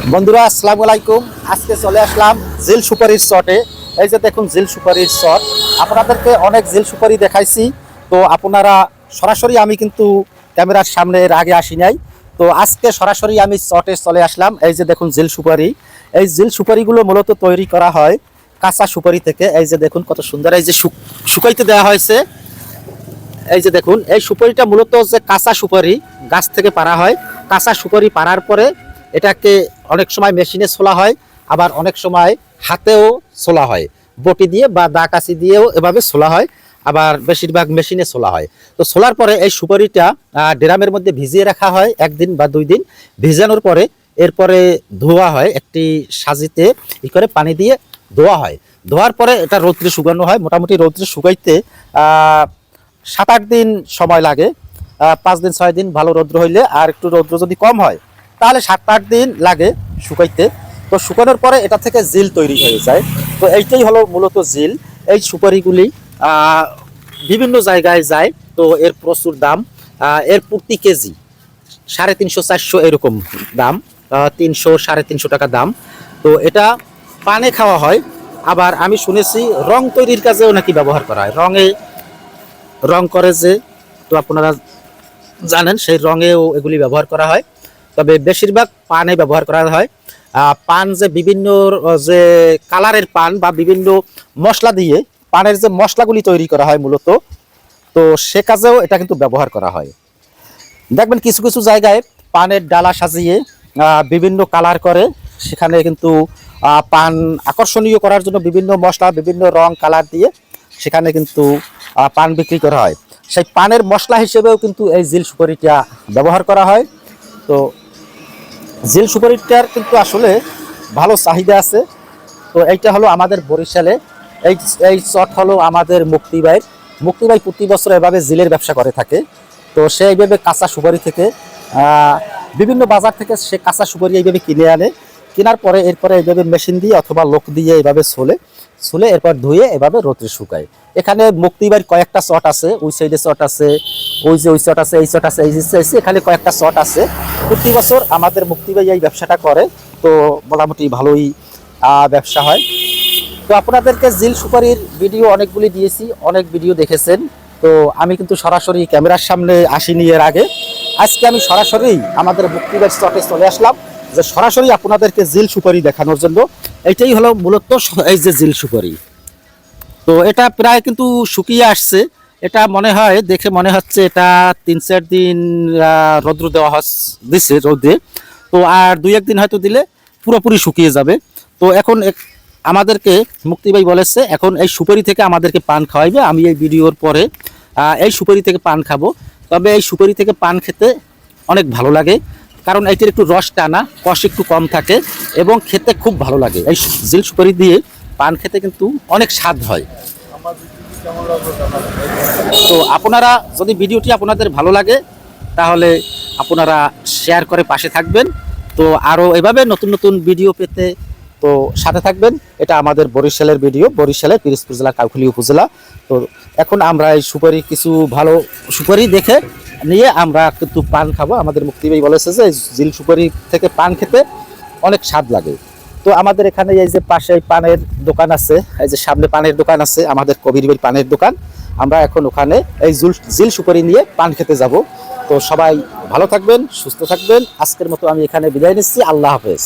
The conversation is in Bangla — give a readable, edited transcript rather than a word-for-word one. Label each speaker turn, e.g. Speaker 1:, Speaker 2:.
Speaker 1: বন্ধুরা আসসালামু আলাইকুম। আজকে চলে আসলাম জিল সুপারির শটে। এই যে দেখুন জিল সুপারির শট। আপনাদেরকে অনেক জিল সুপারি দেখাইছি, তো আপনারা সরাসরি আমি কিন্তু ক্যামেরার সামনে এর আগে আসি নাই, তো আজকে সরাসরি আমি শটে চলে আসলাম। এই যে দেখুন জিল সুপারি। এই জিল সুপারিগুলো মূলত তৈরি করা হয় কাঁচা সুপারি থেকে। এই যে দেখুন কত সুন্দর, এই যে শুকাইতে দেওয়া হয়েছে। এই যে দেখুন এই সুপারিটা মূলত যে কাঁচা সুপারি গাছ থেকে পাড়া হয়। কাঁচা সুপারি পাড়ার পরে এটাকে অনেক সময় মেশিনে ছোলা হয়, আবার অনেক সময় হাতেও ছোলা হয়, বটি দিয়ে বা দা কাছি দিয়েও এভাবে ছোলা হয়, আবার বেশিরভাগ মেশিনে ছোলা হয়। তো ছোলার পরে এই সুপারিটা ড্রামের মধ্যে ভিজিয়ে রাখা হয় একদিন বা 2 দিন। ভিজানোর পরে এরপরে ধোয়া হয়, একটি সাজিতে ই করে পানি দিয়ে ধোয়া হয়। ধোয়ার পরে এটা রৌদ্রে শুকানো হয়। মোটামুটি রৌদ্রে শুকাইতে 7-8 দিন সময় লাগে। 5 দিন 6 দিন ভালো রৌদ্র হইলে, আর একটু রৌদ্র যদি কম হয় তাহলে 7-8 দিন লাগে শুকাইতে। তো শুকানোর পরে এটা থেকে জিল তৈরি হয়ে যায়। তো এইটাই হলো মূলত জিল। এই সুপারিগুলি বিভিন্ন জায়গায় যায়, তো এর প্রচুর দাম। এর প্রতি কেজি 350-400 এরকম দাম, 300-350 টাকা দাম। তো এটা পানে খাওয়া হয়। আবার আমি শুনেছি রং তৈরির কাজেও নাকি ব্যবহার করা হয়। রং করে যে, তো আপনারা জানেন সেই রঙেও এগুলি ব্যবহার করা হয়, তবে বেশিরভাগ পানে ব্যবহার করা হয়। পান যে বিভিন্ন যে কালারের পান বা বিভিন্ন মশলা দিয়ে পানের যে মশলাগুলি তৈরি করা হয় মূলত, তো সে কাজেও এটা কিন্তু ব্যবহার করা হয়। দেখবেন কিছু কিছু জায়গায় পানের ডালা সাজিয়ে বিভিন্ন কালার করে, সেখানে কিন্তু পান আকর্ষণীয় করার জন্য বিভিন্ন মশলা বিভিন্ন রং কালার দিয়ে সেখানে কিন্তু পান বিক্রি করা হয়। সেই পানের মশলা হিসেবেও কিন্তু এই জিল সুপারিটা ব্যবহার করা হয়। তো জিল সুপারিটার কিন্তু আসলে ভালো চাহিদা আছে। তো এইটা হলো আমাদের বরিশালে। এই এই চট হলো আমাদের মুক্তিবাই প্রতি বছর এভাবে জিলের ব্যবসা করে থাকে। তো সে এইভাবে কাঁচা সুপারি থেকে বিভিন্ন বাজার থেকে সে কাঁচা সুপারি এইভাবে কিনে আনে। কেনার পরে এরপরে এইভাবে মেশিন দিয়ে অথবা লোক দিয়ে এইভাবে ছুলে এরপর ধুয়ে এভাবে রোদ্রে শুকায়। এখানে মুক্তিবাড়ির কয়েকটা চট আছে, ওই সাইডে চট আছে, ওই চট আছে, এই চট আছে, এই এখানে কয়েকটা চট আছে। প্রতি বছর আমাদের মুক্তিবাড়ি এই ব্যবসাটা করে, তো মোটামুটি ভালোই ব্যবসা হয়। তো আপনাদেরকে জিল সুপারির ভিডিও অনেকগুলি দিয়েছি, অনেক ভিডিও দেখেছেন। তো আমি কিন্তু সরাসরি ক্যামেরার সামনে আসিনি এর আগে। আজকে আমি সরাসরি আমাদের মুক্তিবাড়ি চটে চলে আসলাম, যে সরাসরি আপনাদেরকে জিল সুপারি দেখানোর জন্য। এইটাই হলো মূলত এই যে জিল সুপারি। তো এটা প্রায় কিন্তু শুকিয়ে আসছে। এটা মনে হয় দেখে মনে হচ্ছে এটা 3-4 দিন রৌদ্র দেওয়া দিচ্ছে রৌদ্রে। তো আর 2-1 দিন হয়তো দিলে পুরোপুরি শুকিয়ে যাবে। তো এখন আমাদেরকে মুক্তিবাই বলেছে এখন এই সুপারি থেকে আমাদেরকে পান খাওয়াইবে। আমি এই ভিডিওর পরে এই সুপারি থেকে পান খাবো। তবে এই সুপারি থেকে পান খেতে অনেক ভালো লাগে, কারণ এটির একটু রস টানা, কষ একটু কম থাকে এবং খেতে খুব ভালো লাগে। এই জিল সুপারি দিয়ে পান খেতে কিন্তু অনেক স্বাদ হয়। তো আপনারা যদি ভিডিওটি আপনাদের ভালো লাগে তাহলে আপনারা শেয়ার করে পাশে থাকবেন। তো আরও এভাবে নতুন নতুন ভিডিও পেতে তো সাথে থাকবেন। এটা আমাদের বরিশালের ভিডিও, বরিশালের পিরোজপুর জেলা কাউখালী উপজেলা। তো এখন আমরা এই সুপারি কিছু ভালো সুপারি দেখে নিয়ে আমরা কিন্তু পান খাবো। আমাদের মুক্তিবাই বলেছে যে জিল সুপারি থেকে পান খেতে অনেক স্বাদ লাগে। তো আমাদের এখানে এই যে পাশে পানের দোকান আছে, এই যে সামনে পানের দোকান আছে আমাদের কবির ভাই পানের দোকান। আমরা এখন ওখানে এই জিল সুপারি নিয়ে পান খেতে যাব। তো সবাই ভালো থাকবেন, সুস্থ থাকবেন। আজকের মতো আমি এখানে বিদায় নিচ্ছি। আল্লাহ হাফেজ।